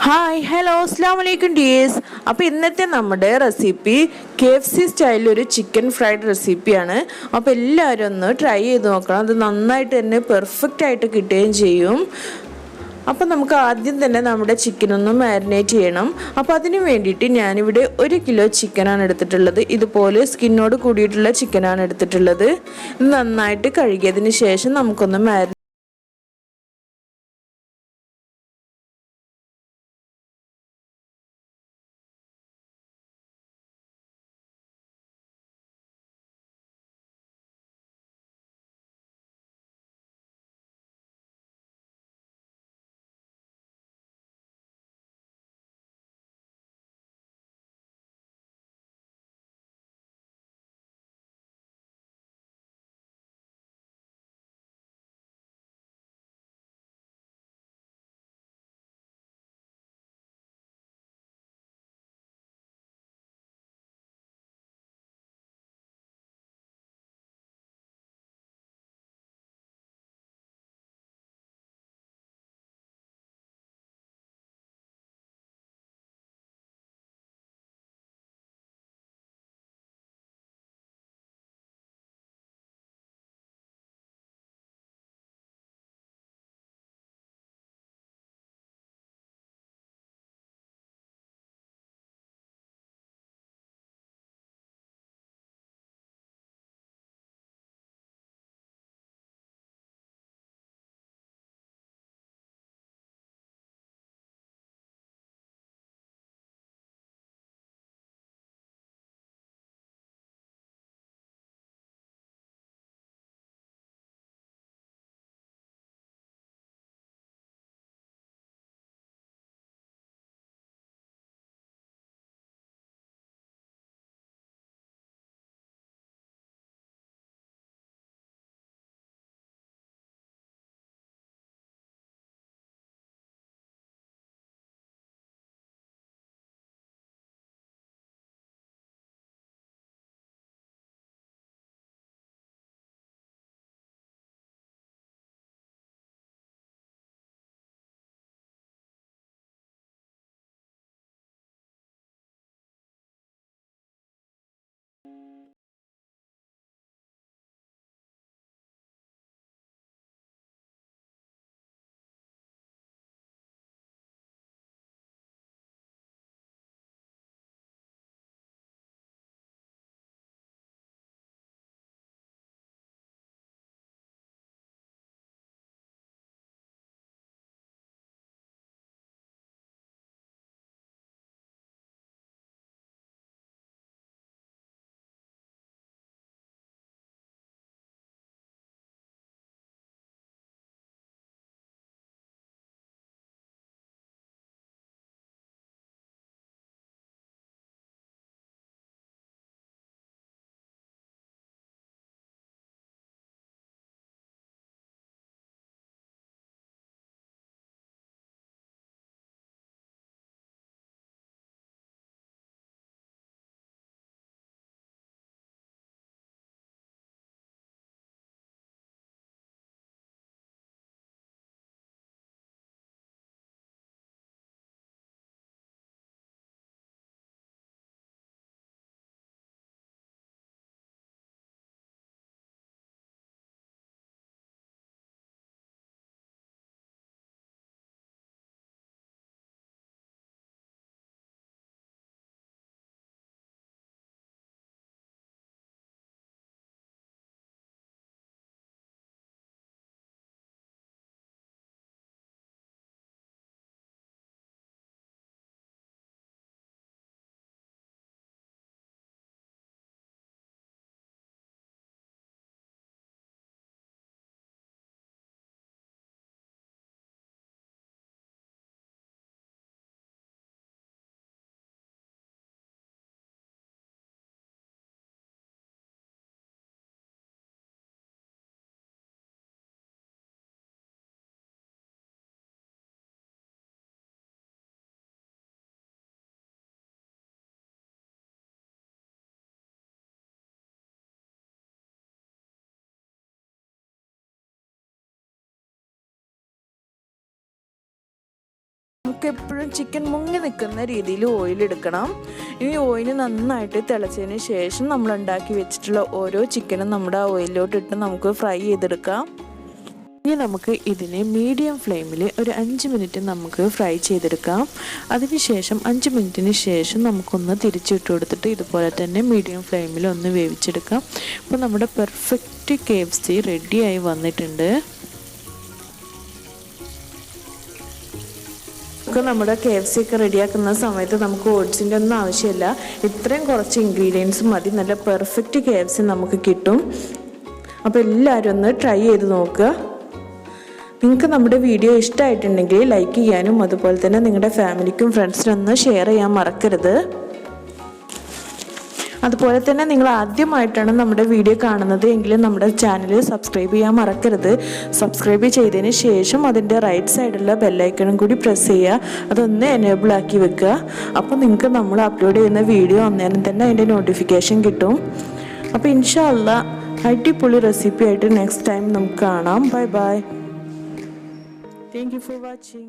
Hi hello അസ്സാം വലൈക്കും dears. അപ്പോൾ ഇന്നത്തെ നമ്മുടെ റെസിപ്പി KFC സ്റ്റൈലിൽ ഒരു ചിക്കൻ ഫ്രൈഡ് റെസിപ്പിയാണ്. അപ്പോൾ എല്ലാവരും ഒന്ന് ട്രൈ ചെയ്ത് നോക്കണം. അത് നന്നായിട്ട് തന്നെ പെർഫെക്റ്റ് ആയിട്ട് കിട്ടുകയും ചെയ്യും. അപ്പോൾ നമുക്ക് ആദ്യം തന്നെ നമ്മുടെ ചിക്കനൊന്ന് മാരിനേറ്റ് ചെയ്യണം. അപ്പോൾ അതിന് വേണ്ടിയിട്ട് ഞാനിവിടെ 1 കിലോ ചിക്കനാണ് എടുത്തിട്ടുള്ളത്. ഇതുപോലെ സ്കിന്നോട് കൂടിയിട്ടുള്ള ചിക്കനാണ് എടുത്തിട്ടുള്ളത്. ഇത് നന്നായിട്ട് കഴുകിയതിന് ശേഷം നമുക്കൊന്ന് നമുക്ക് എപ്പോഴും ചിക്കൻ മുങ്ങി നിൽക്കുന്ന രീതിയിൽ ഓയിൽ എടുക്കണം. ഈ ഓയിൽ നന്നായിട്ട് തിളച്ചതിന് ശേഷം നമ്മൾ ഉണ്ടാക്കി വെച്ചിട്ടുള്ള ഓരോ ചിക്കനും നമ്മുടെ ആ ഓയിലിലോട്ട് ഇട്ട് നമുക്ക് ഫ്രൈ ചെയ്തെടുക്കാം. ഇനി നമുക്ക് ഇതിനെ മീഡിയം ഫ്ലെയിമിൽ ഒരു 5 മിനിറ്റ് നമുക്ക് ഫ്രൈ ചെയ്തെടുക്കാം. അതിനുശേഷം 5 മിനിറ്റിന് ശേഷം നമുക്കൊന്ന് തിരിച്ചിട്ട് കൊടുത്തിട്ട് ഇതുപോലെ തന്നെ മീഡിയം ഫ്ലെയിമിൽ ഒന്ന് വേവിച്ചെടുക്കാം. അപ്പോൾ നമ്മുടെ പെർഫെക്റ്റ് KFC റെഡിയായി വന്നിട്ടുണ്ട്. നമ്മുടെ KFC ഒക്കെ റെഡിയാക്കുന്ന സമയത്ത് നമുക്ക് ഓട്സിൻ്റെ ഒന്നും ആവശ്യമില്ല. ഇത്രയും കുറച്ച് ഇൻഗ്രീഡിയൻസ് മതി, നല്ല പെർഫെക്റ്റ് KFC നമുക്ക് കിട്ടും. അപ്പോൾ എല്ലാവരും ഒന്ന് ട്രൈ ചെയ്ത് നോക്കുക. നിങ്ങൾക്ക് നമ്മുടെ വീഡിയോ ഇഷ്ടമായിട്ടുണ്ടെങ്കിൽ ലൈക്ക് ചെയ്യാനും അതുപോലെ തന്നെ നിങ്ങളുടെ ഫാമിലിക്കും ഫ്രണ്ട്സിനും ഒന്ന് ഷെയർ ചെയ്യാൻ മറക്കരുത്. അതുപോലെ തന്നെ നിങ്ങൾ ആദ്യമായിട്ടാണ് നമ്മുടെ വീഡിയോ കാണുന്നത് എങ്കിൽ നമ്മുടെ ചാനൽ സബ്സ്ക്രൈബ് ചെയ്യാൻ മറക്കരുത്. സബ്സ്ക്രൈബ് ചെയ്തതിന് ശേഷം അതിൻ്റെ റൈറ്റ് സൈഡിലുള്ള ബെല്ലൈക്കണും കൂടി പ്രസ് ചെയ്യുക. അതൊന്ന് എനേബിൾ ആക്കി വെക്കുക. അപ്പോൾ നിങ്ങൾക്ക് നമ്മൾ അപ്ലോഡ് ചെയ്യുന്ന വീഡിയോ അന്നേരം തന്നെ അതിൻ്റെ നോട്ടിഫിക്കേഷൻ കിട്ടും. അപ്പോൾ ഇൻഷാ അല്ലാഹ് അടിപൊളി റെസിപ്പി ആയിട്ട് നെക്സ്റ്റ് ടൈം നമുക്ക് കാണാം. Bye bye. Thank you for watching.